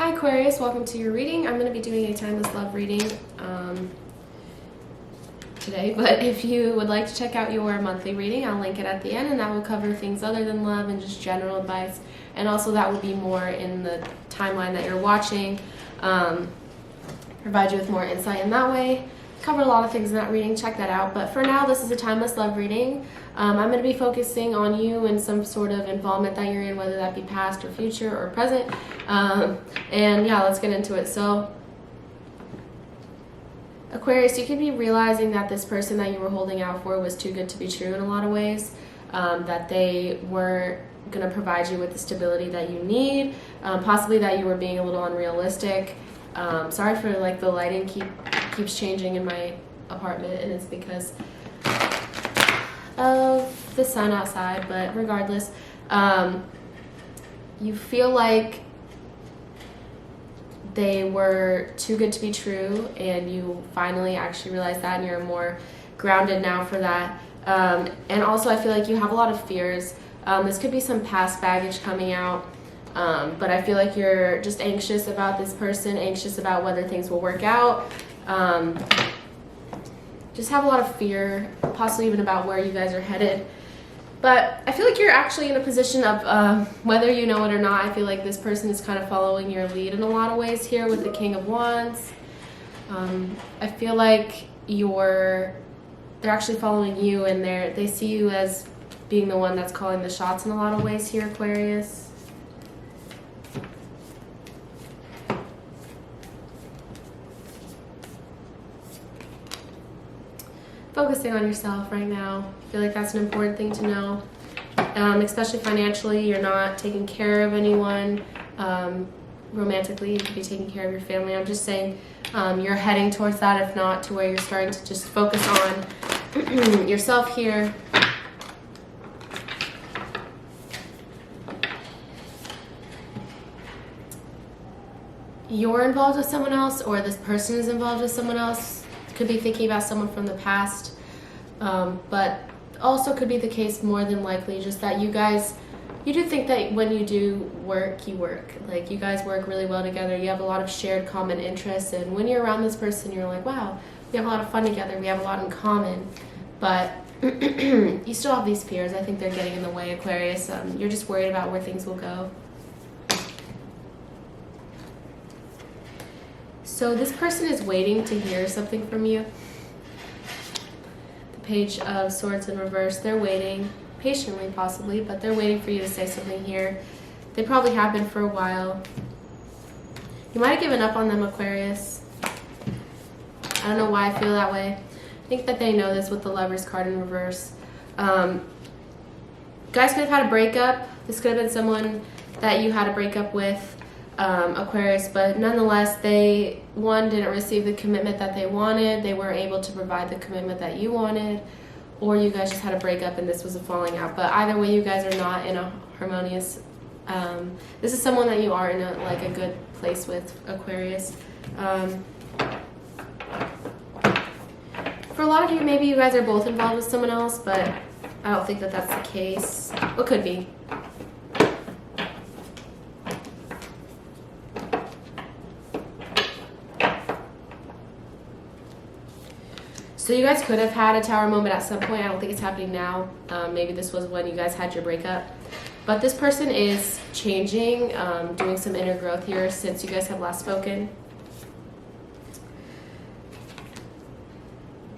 Hi Aquarius, welcome to your reading. I'm going to be doing a timeless love reading today, but if you would like to check out your monthly reading, I'll link it at the end, and that will cover things other than love and just general advice, and also that will be more in the timeline that you're watching, provide you with more insight in that way. Cover a lot of things in that reading, check that out. But for now, this is a timeless love reading. I'm going to be focusing on you and some sort of involvement that you're in, whether that be past or future or present. And yeah, let's get into it. So Aquarius, you could be realizing that this person that you were holding out for was too good to be true in a lot of ways, that they weren't going to provide you with the stability that you need, possibly that you were being a little unrealistic. Sorry for like the lighting keeps changing in my apartment, and it's because of the sun outside, but regardless, you feel like they were too good to be true, and you finally actually realize that, and you're more grounded now for that. And also I feel like you have a lot of fears. This could be some past baggage coming out, but I feel like you're just anxious about this person, anxious about whether things will work out. Just have a lot of fear, possibly even about where you guys are headed. But I feel like you're actually in a position of, whether you know it or not, I feel like this person is kind of following your lead in a lot of ways here with the King of Wands. I feel like they're actually following you, and they see you as being the one that's calling the shots in a lot of ways here, Aquarius. Focusing on yourself right now. I feel like that's an important thing to know. Especially financially, you're not taking care of anyone. Romantically, you could be taking care of your family. I'm just saying you're heading towards that, if not to where you're starting to just focus on yourself here. You're involved with someone else, or this person is involved with someone else. Could be thinking about someone from the past, but also could be the case more than likely just that you do think that when you do work, you work. Like, you guys work really well together. You have a lot of shared common interests, and when you're around this person, you're like, wow, we have a lot of fun together. We have a lot in common, but you still have these fears. I think they're getting in the way, Aquarius. You're just worried about where things will go. So this person is waiting to hear something from you. The Page of Swords in reverse. They're waiting patiently, possibly, but they're waiting for you to say something here. They probably have been for a while. You might have given up on them, Aquarius. I don't know why I feel that way. I think that they know this with the Lovers card in reverse. Guys could have had a breakup. This could have been someone that you had a breakup with, Aquarius, but nonetheless, they didn't receive the commitment that they wanted. They weren't able to provide the commitment that you wanted, or you guys just had a breakup and this was a falling out. But either way, you guys are not in a harmonious, this is someone that you are in a good place with, Aquarius. For a lot of you, maybe you guys are both involved with someone else, but I don't think that that's the case. It could be. So you guys could have had a tower moment at some point. I don't think it's happening now. Maybe this was when you guys had your breakup. But this person is changing, doing some inner growth here since you guys have last spoken.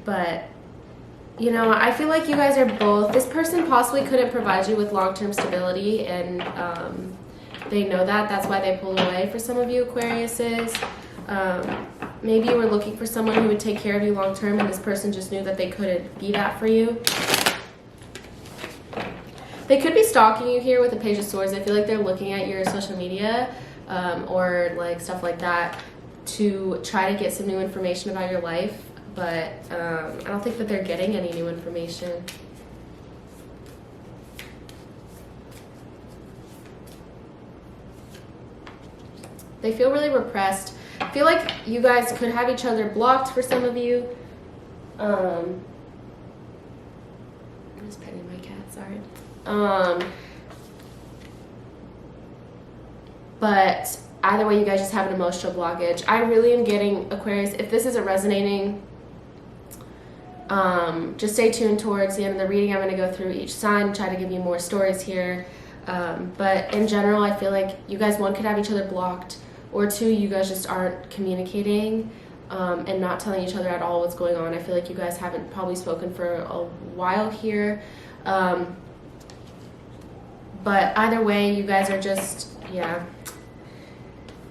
But, you know, I feel like you guys are both, this person possibly couldn't provide you with long-term stability, and they know that. That's why they pulled away for some of you, Aquariuses. Maybe you were looking for someone who would take care of you long term, and this person just knew that they couldn't be that for you. They could be stalking you here with the Page of Swords. I feel like they're looking at your social media or like stuff like that to try to get some new information about your life, but I don't think that they're getting any new information. They feel really repressed. I feel like you guys could have each other blocked for some of you. I'm just petting my cat, sorry. But either way, you guys just have an emotional blockage. I really am getting, Aquarius, if this isn't resonating, just stay tuned towards the end of the reading. I'm going to go through each sign, try to give you more stories here. But in general, I feel like you guys, one, could have each other blocked, or two, you guys just aren't communicating and not telling each other at all what's going on. I feel like you guys haven't probably spoken for a while here. But either way, you guys are just, yeah,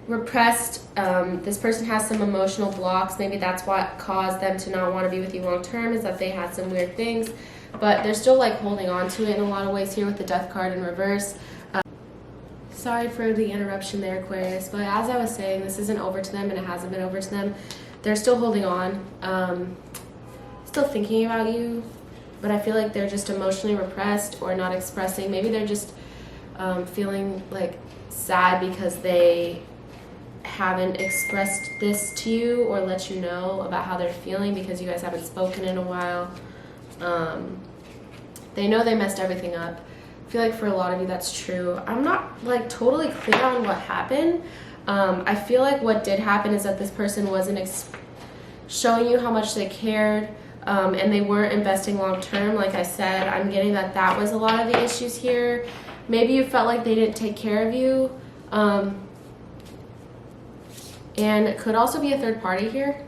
repressed. This person has some emotional blocks. Maybe that's what caused them to not want to be with you long term, is that they had some weird things. But they're still like holding on to it in a lot of ways here with the Death card in reverse. Sorry for the interruption there, Aquarius, but as I was saying, this isn't over to them, and it hasn't been over to them. They're still holding on, still thinking about you, but I feel like they're just emotionally repressed or not expressing. Maybe they're just feeling like sad because they haven't expressed this to you or let you know about how they're feeling, because you guys haven't spoken in a while. They know they messed everything up. I feel like for a lot of you that's true. I'm not like totally clear on what happened. I feel like what did happen is that this person wasn't showing you how much they cared, and they weren't investing long term. Like I said, I'm getting that that was a lot of the issues here. Maybe you felt like they didn't take care of you, and it could also be a third party here.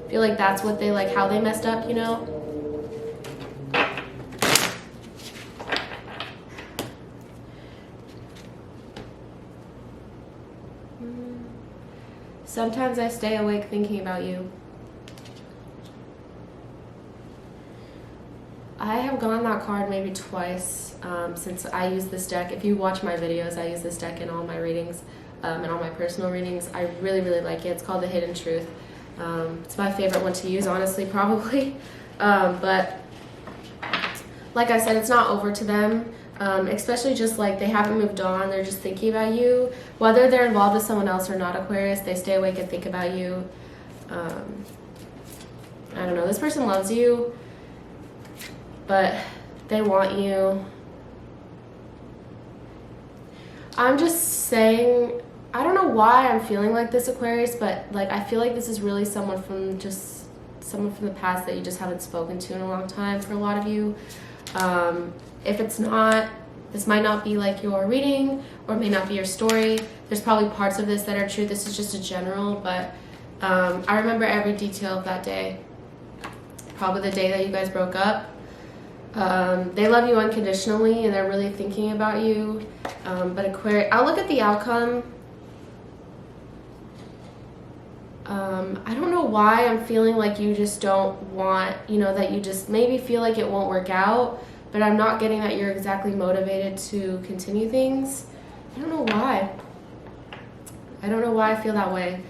I feel like that's what they, like, how they messed up, you know? Sometimes I stay awake thinking about you. I have gone that card maybe twice since I use this deck. If you watch my videos, I use this deck in all my readings and all my personal readings. I really, really like it. It's called The Hidden Truth. It's my favorite one to use, honestly, probably. But like I said, it's not over to them, especially just like they haven't moved on. They're just thinking about you. Whether they're involved with someone else or not, Aquarius, they stay awake and think about you. I don't know. This person loves you, but they want you. I'm just saying, I don't know why I'm feeling like this, Aquarius, but like I feel like this is really someone from the past that you just haven't spoken to in a long time for a lot of you. If it's not, this might not be like your reading, or it may not be your story. There's probably parts of this that are true. This is just a general, but I remember every detail of that day. Probably the day that you guys broke up. They love you unconditionally, and they're really thinking about you. But Aquarius, I'll look at the outcome. I don't know why I'm feeling like you just don't want, you know, that you just maybe feel like it won't work out, but I'm not getting that you're exactly motivated to continue things. I don't know why. I don't know why I feel that way.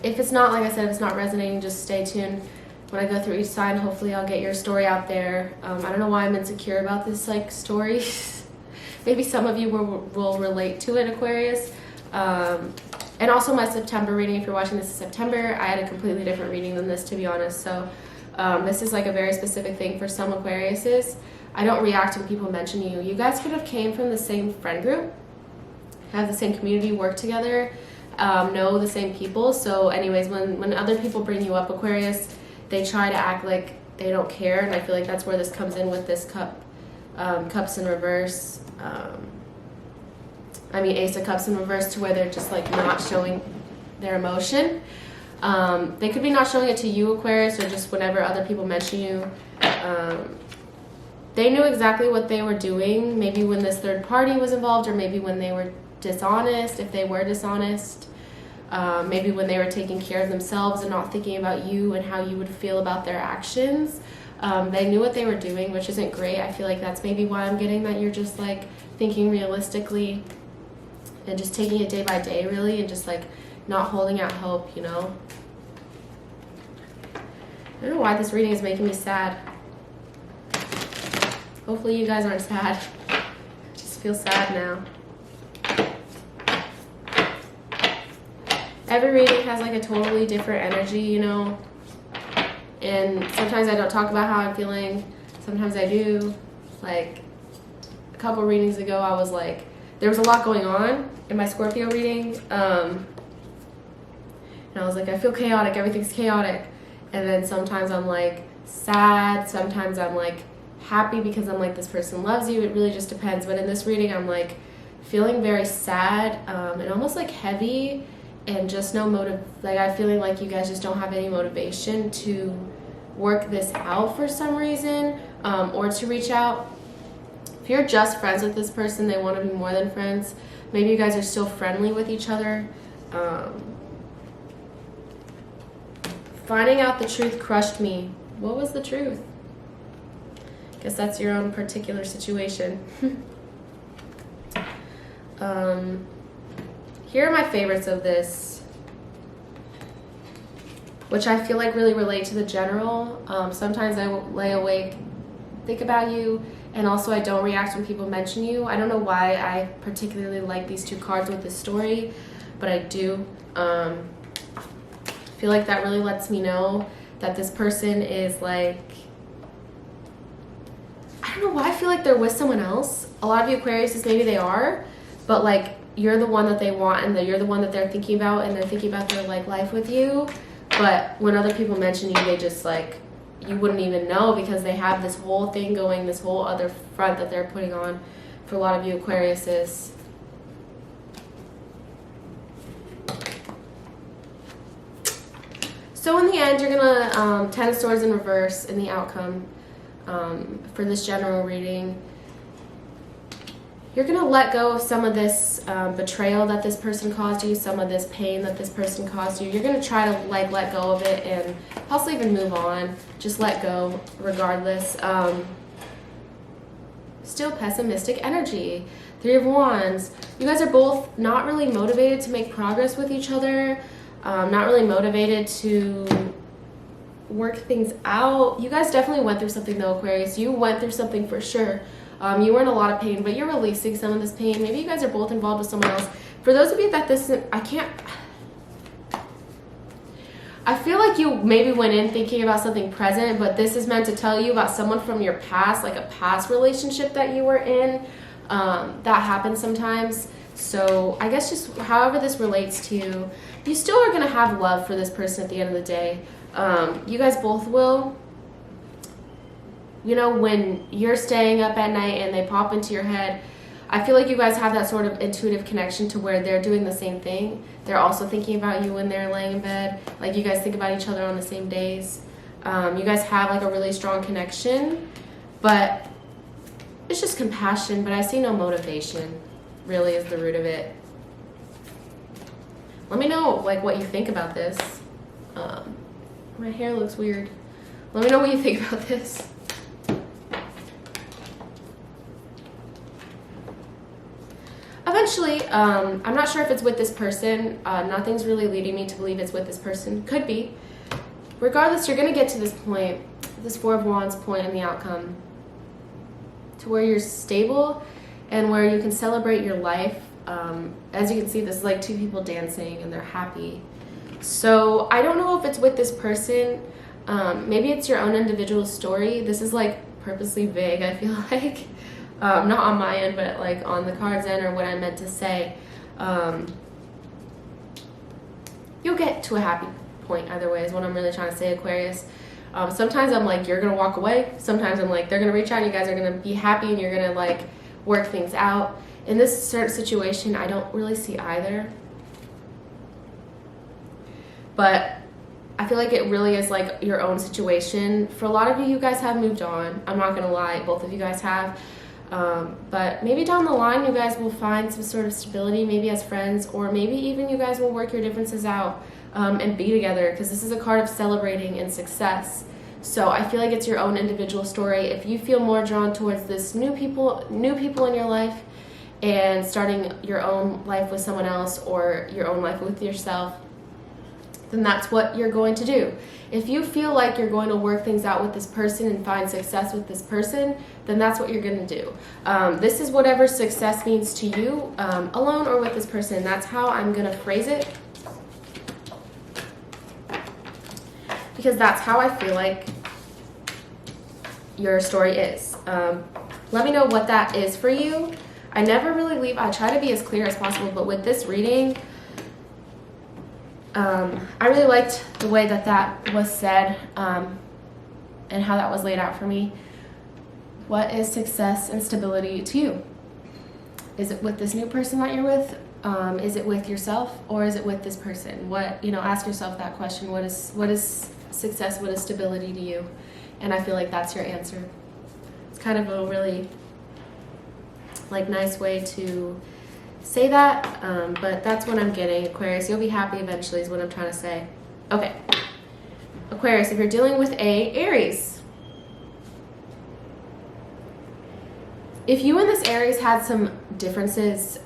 If it's not, like I said, if it's not resonating, just stay tuned. When I go through each sign, hopefully I'll get your story out there. I don't know why I'm insecure about this like story. Maybe some of you will relate to it, Aquarius. And also my September reading, if you're watching this in September, I had a completely different reading than this, to be honest. So this is like a very specific thing for some Aquariuses. I don't react when people mention you. You guys could have came from the same friend group, have the same community, work together, know the same people. So anyways, when other people bring you up, Aquarius, they try to act like they don't care. And I feel like that's where this comes in with this cups in reverse. Ace of Cups in reverse, to where they're just like not showing their emotion. They could be not showing it to you, Aquarius, or just whenever other people mention you. They knew exactly what they were doing, maybe when this third party was involved, or maybe when they were dishonest, if they were dishonest. Maybe when they were taking care of themselves and not thinking about you and how you would feel about their actions. They knew what they were doing, which isn't great. I feel like that's maybe why I'm getting that you're just like thinking realistically and just taking it day by day, really, and just like not holding out hope, you know. I don't know why this reading is making me sad. Hopefully you guys aren't sad. I just feel sad now. Every reading has like a totally different energy, you know. And sometimes I don't talk about how I'm feeling. Sometimes I do. Like a couple readings ago, I was like, there was a lot going on in my Scorpio reading. And I was like, I feel chaotic. Everything's chaotic. And then sometimes I'm like sad. Sometimes I'm like happy because I'm like, this person loves you. It really just depends. But in this reading, I'm like feeling very sad and almost like heavy and just no motive. Like I'm feeling like you guys just don't have any motivation to work this out for some reason or to reach out. If you're just friends with this person, they want to be more than friends. Maybe you guys are still friendly with each other. Finding out the truth crushed me. What was the truth? Guess that's your own particular situation. Here are my favorites of this, which I feel like really relate to the general. Sometimes I lay awake, think about you, and also I don't react when people mention you. I don't know why I particularly like these two cards with this story, but I do. I feel like that really lets me know that this person is like, I don't know why I feel like they're with someone else. A lot of you Aquariuses, maybe they are, but like you're the one that they want and you're the one that they're thinking about and they're thinking about their like life with you. But when other people mention you, they just like, you wouldn't even know because they have this whole thing going, this whole other front that they're putting on for a lot of you Aquariuses. So in the end, you're gonna Ten of Swords in reverse in the outcome for this general reading. You're gonna let go of some of this betrayal that this person caused you, some of this pain that this person caused you. You're gonna try to like let go of it and possibly even move on. Just let go regardless. Still pessimistic energy. Three of Wands. You guys are both not really motivated to make progress with each other. Not really motivated to work things out. You guys definitely went through something though, Aquarius. You went through something for sure. You were in a lot of pain, but you're releasing some of this pain. Maybe you guys are both involved with someone else. For those of you that this isn't, I feel like you maybe went in thinking about something present, but this is meant to tell you about someone from your past, like a past relationship that you were in. That happens sometimes. So I guess just however this relates to you, you still are going to have love for this person at the end of the day. You guys both will. You know, when you're staying up at night and they pop into your head, I feel like you guys have that sort of intuitive connection to where they're doing the same thing. They're also thinking about you when they're laying in bed. Like you guys think about each other on the same days. You guys have like a really strong connection, but it's just compassion, but I see no motivation really is the root of it. Let me know like what you think about this. My hair looks weird. Let me know what you think about this. Eventually, I'm not sure if it's with this person. Nothing's really leading me to believe it's with this person. Could be. Regardless, you're going to get to this point, this Four of Wands point in the outcome, to where you're stable and where you can celebrate your life. As you can see, this is like two people dancing and they're happy. So I don't know if it's with this person. Maybe it's your own individual story. This is like purposely vague, I feel like. Not on my end, but like on the card's end or what I meant to say. You'll get to a happy point either way is what I'm really trying to say, Aquarius. Sometimes I'm like, you're going to walk away. Sometimes I'm like, they're going to reach out and you guys are going to be happy and you're going to like work things out. In this certain situation, I don't really see either. But I feel like it really is like your own situation. For a lot of you, you guys have moved on. I'm not going to lie. Both of you guys have. But maybe down the line you guys will find some sort of stability, maybe as friends, or maybe even you guys will work your differences out and be together, because this is a card of celebrating and success. So I feel like it's your own individual story. If you feel more drawn towards this new people in your life and starting your own life with someone else or your own life with yourself, then that's what you're going to do. If you feel like you're going to work things out with this person and find success with this person, then that's what you're going to do. This is whatever success means to you, alone or with this person. That's how I'm going to phrase it, because that's how I feel like your story is. Let me know what that is for you. I never really leave, I try to be as clear as possible, but with this reading, I really liked the way that that was said, and how that was laid out for me. What is success and stability to you? Is it with this new person that you're with? Is it with yourself, or is it with this person? What, ask yourself that question. What is success? What is stability to you? And I feel like that's your answer. It's kind of a really nice way to say that, but that's what I'm getting, Aquarius. You'll be happy eventually is what I'm trying to say. Okay, Aquarius, if you're dealing with a Aries, if you and this Aries had some differences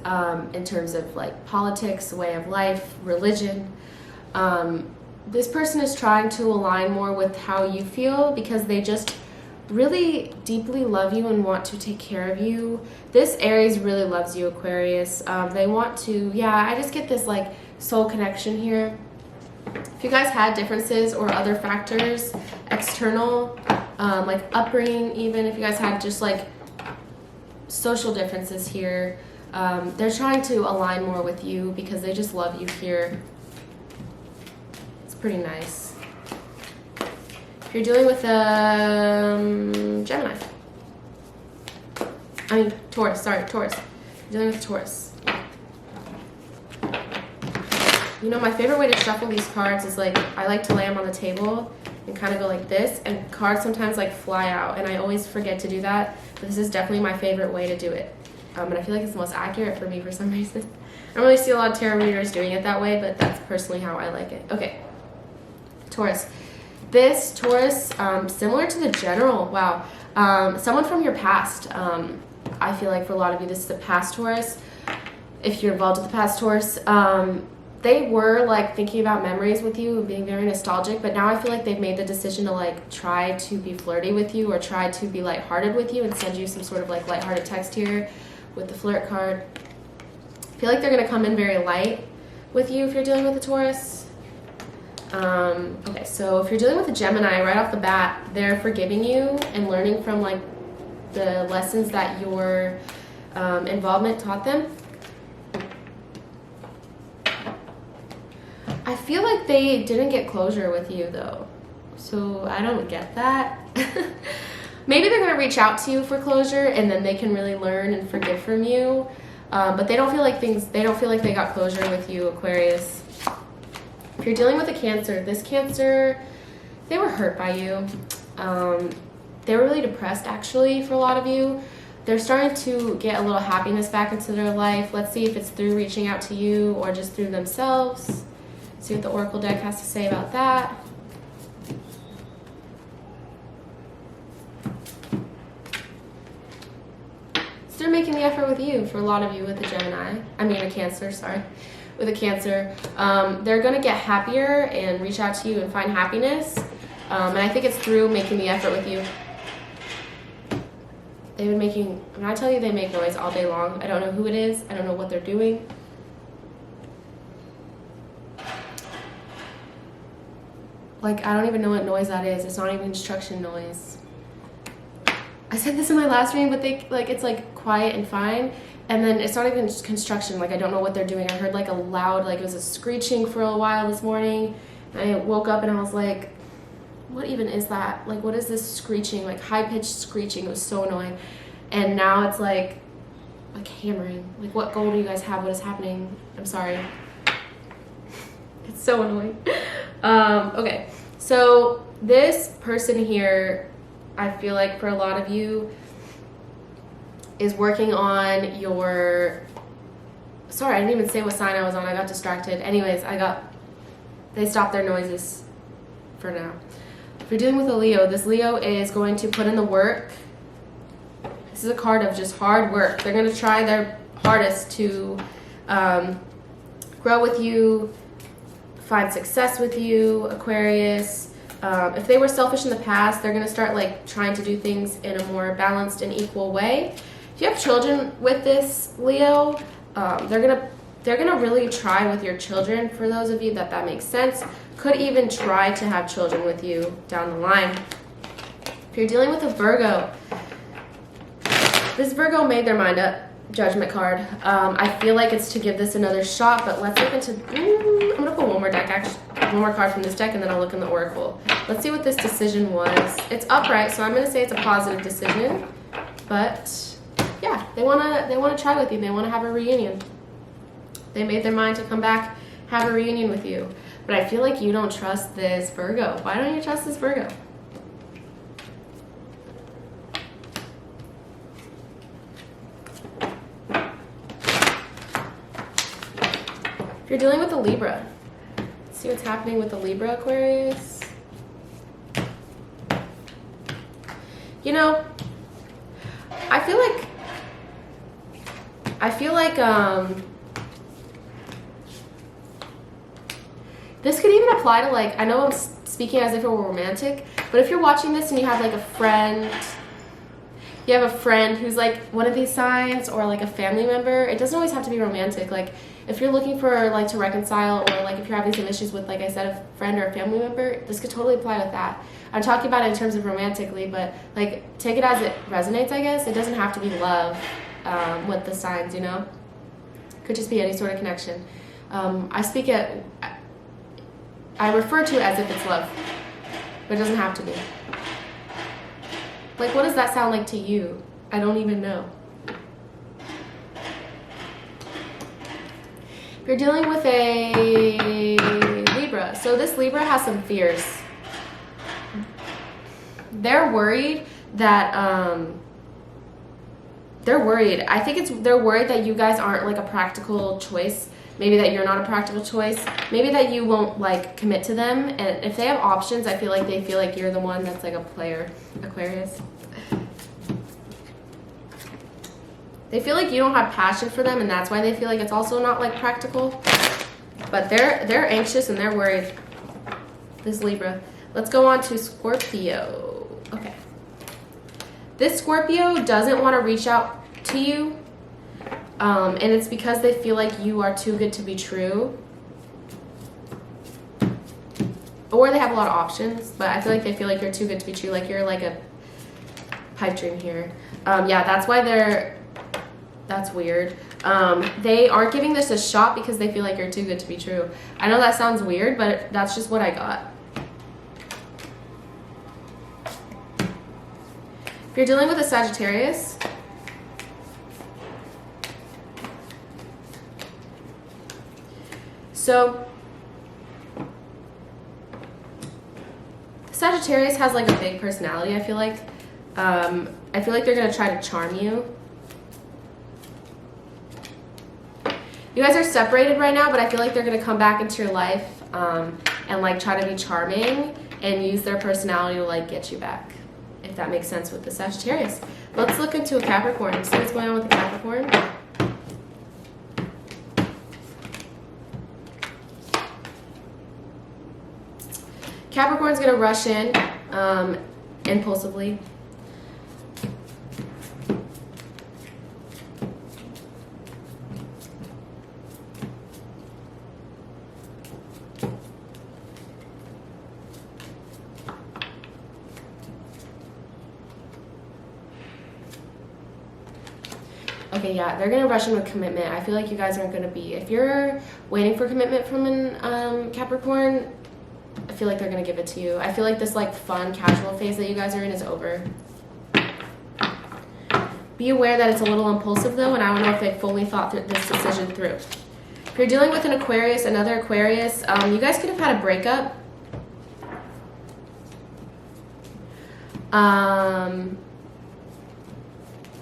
in terms of politics, way of life, religion, this person is trying to align more with how you feel because they just really deeply love you and want to take care of you. This Aries really loves you, Aquarius. They want to, I just get this soul connection here. If you guys had differences or other factors, external, upbringing, even if you guys had just social differences here, they're trying to align more with you because they just love you here. It's pretty nice. If you're dealing with Gemini, Taurus, sorry, Taurus. You're dealing with Taurus. My favorite way to shuffle these cards is I like to lay them on the table and kind of go like this, and cards sometimes fly out, and I always forget to do that, but this is definitely my favorite way to do it. And I feel like it's the most accurate for me for some reason. I don't really see a lot of tarot readers doing it that way, but that's personally how I like it. Okay, Taurus. This Taurus, similar to the general, wow, someone from your past. I feel like for a lot of you, this is the past Taurus. If you're involved with the past Taurus, they were thinking about memories with you and being very nostalgic, but now I feel like they've made the decision to try to be flirty with you or try to be lighthearted with you and send you some sort of lighthearted text here with the flirt card. I feel like they're going to come in very light with you if you're dealing with a Taurus. Okay, so if you're dealing with a Gemini, right off the bat, they're forgiving you and learning from the lessons that your involvement taught them. I feel like they didn't get closure with you though, so I don't get that. Maybe they're gonna reach out to you for closure, and then they can really learn and forgive from you. But they don't feel like they got closure with you, Aquarius. If you're dealing with a Cancer, this Cancer, they were hurt by you. They were really depressed, actually, for a lot of you. They're starting to get a little happiness back into their life. Let's see if it's through reaching out to you or just through themselves. See what the Oracle deck has to say about that. So they're making the effort with you for a lot of you with a Gemini. A Cancer, sorry. With a Cancer, they're going to get happier and reach out to you and find happiness. And I think it's through making the effort with you. They've been making, when I tell you they make noise all day long, I don't know who it is. I don't know what they're doing. I don't even know what noise that is. It's not even construction noise. I said this in my last reading, but they, it's quiet and fine. And then it's not even construction. I don't know what they're doing. I heard a loud, it was a screeching for a while this morning. And I woke up and I was like, what even is that? What is this screeching? High-pitched screeching. It was so annoying. And now it's hammering. What goal do you guys have? What is happening? I'm sorry. It's so annoying. Okay. So this person here, I feel like for a lot of you, is working on your, sorry, I didn't even say what sign I was on. I got distracted. Anyways, they stopped their noises for now. If you're dealing with a Leo, this Leo is going to put in the work. This is a card of just hard work. They're going to try their hardest to grow with you, find success with you, Aquarius. If they were selfish in the past, they're going to start trying to do things in a more balanced and equal way. If you have children with this Leo, they're gonna really try with your children. For those of you that makes sense, could even try to have children with you down the line. If you're dealing with a Virgo, this Virgo made their mind up. Judgment card. I feel like it's to give this another shot, but let's look into... I'm going to pull one more deck, actually. One more card from this deck, and then I'll look in the Oracle. Let's see what this decision was. It's upright, so I'm going to say it's a positive decision. But, yeah, they want to try with you. They want to have a reunion. They made their mind to come back, have a reunion with you. But I feel like you don't trust this Virgo. Why don't you trust this Virgo? If you're dealing with a Libra, let's see what's happening with the Libra, Aquarius. You know, I feel like this could even apply to, like, I know I'm speaking as if it were romantic, but if you're watching this and you have like a friend, who's like one of these signs, or like a family member, it doesn't always have to be romantic. Like, if you're looking for like to reconcile, or like if you're having some issues with, like I said, a friend or a family member, this could totally apply with that. I'm talking about it in terms of romantically, but like take it as it resonates, I guess. It doesn't have to be love with the signs, you know? Could just be any sort of connection. I refer to it as if it's love, but it doesn't have to be. Like, what does that sound like to you? I don't even know. If you're dealing with a Libra, so this Libra has some fears. They're worried that, they're worried. I think they're worried that you guys aren't like a practical choice. Maybe that you're not a practical choice. Maybe that you won't like commit to them. And if they have options, I feel like they feel like you're the one that's like a player, Aquarius. They feel like you don't have passion for them, and that's why they feel like it's also not like practical. But they're anxious and they're worried. This Libra. Let's go on to Scorpio. Okay. This Scorpio doesn't want to reach out to you. And it's because they feel like you are too good to be true. Or they have a lot of options, but I feel like they feel like you're too good to be true. Like you're like a pipe dream here. Yeah, that's why that's weird. They aren't giving this a shot because they feel like you're too good to be true. I know that sounds weird, but that's just what I got. If you're dealing with a Sagittarius, so Sagittarius has like a big personality, I feel like. I feel like they're going to try to charm you. You guys are separated right now, but I feel like they're going to come back into your life and like try to be charming and use their personality to like get you back, if that makes sense with the Sagittarius. Let's look into a Capricorn. See what's going on with the Capricorn. Capricorn's going to rush in impulsively. Okay, yeah, they're going to rush in with commitment. I feel like you guys aren't going to be. If you're waiting for commitment from an Capricorn, I feel like they're going to give it to you. I feel like this like fun, casual phase that you guys are in is over. Be aware that it's a little impulsive though, and I don't know if they fully thought this decision through. If you're dealing with an Aquarius, another Aquarius, you guys could have had a breakup.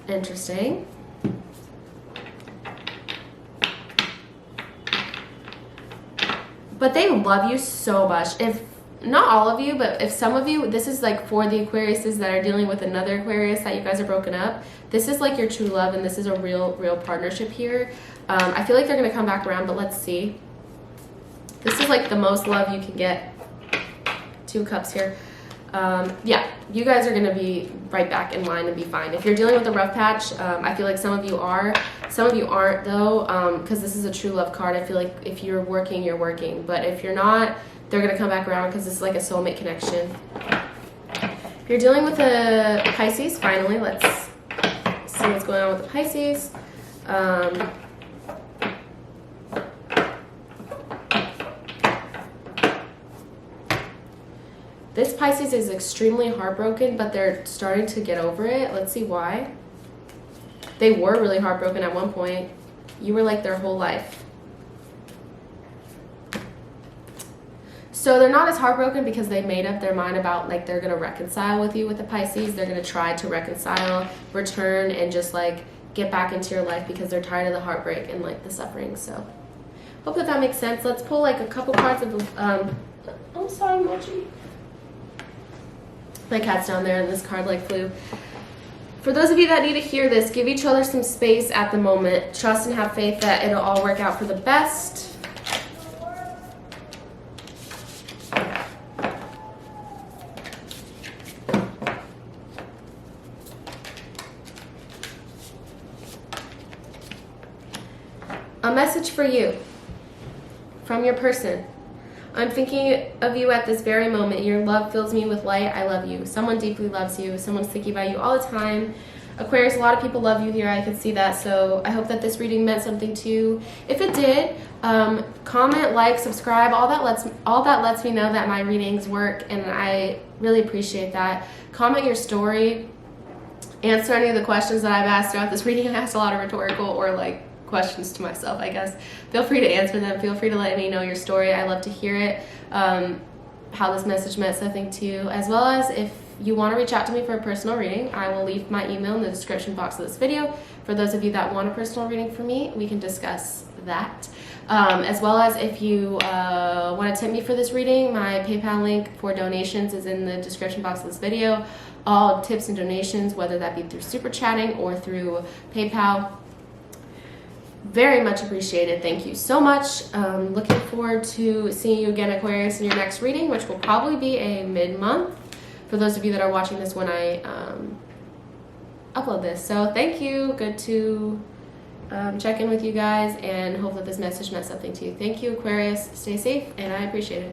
Interesting. But they love you so much. If not all of you, but if some of you, this is like for the Aquariuses that are dealing with another Aquarius that you guys are broken up. This is like your true love, and this is a real partnership here. I feel like they're going to come back around, but let's see. This is like the most love you can get. 2 cups here. Yeah, you guys are going to be right back in line and be fine. If you're dealing with a rough patch, I feel like some of you are. Some of you aren't, though, because this is a true love card. I feel like if you're working, you're working. But if you're not, they're going to come back around because this is like a soulmate connection. If you're dealing with a Pisces, finally, let's see what's going on with the Pisces. This Pisces is extremely heartbroken, but they're starting to get over it. Let's see why. They were really heartbroken at one point. You were like their whole life. So they're not as heartbroken because they made up their mind about like they're going to reconcile with you with the Pisces. They're going to try to reconcile, return, and just like get back into your life because they're tired of the heartbreak and like the suffering. So hope that makes sense. Let's pull like a couple cards of I'm sorry, Mochi. My cat's down there and this card like flew. For those of you that need to hear this, give each other some space at the moment. Trust and have faith that it'll all work out for the best. A message for you from your person. I'm thinking of you at this very moment. Your love fills me with light. I love you. Someone deeply loves you. Someone's thinking about you all the time. Aquarius, a lot of people love you here. I can see that. So I hope that this reading meant something to you. If it did, comment, like, subscribe. All that lets me know that my readings work, and I really appreciate that. Comment your story. Answer any of the questions that I've asked throughout this reading. I asked a lot of rhetorical or like questions to myself, I guess. Feel free to answer them. Feel free to let me know your story. I love to hear it, how this message meant something to you, as well as if you want to reach out to me for a personal reading, I will leave my email in the description box of this video. For those of you that want a personal reading from me, we can discuss that. As well as if you want to tip me for this reading, my PayPal link for donations is in the description box of this video. All tips and donations, whether that be through super chatting or through PayPal, very much appreciated. Thank you so much. Looking forward to seeing you again, Aquarius, in your next reading, which will probably be a mid-month for those of you that are watching this when I upload this. So thank you. Good to check in with you guys and hope that this message meant something to you. Thank you, Aquarius. Stay safe, and I appreciate it.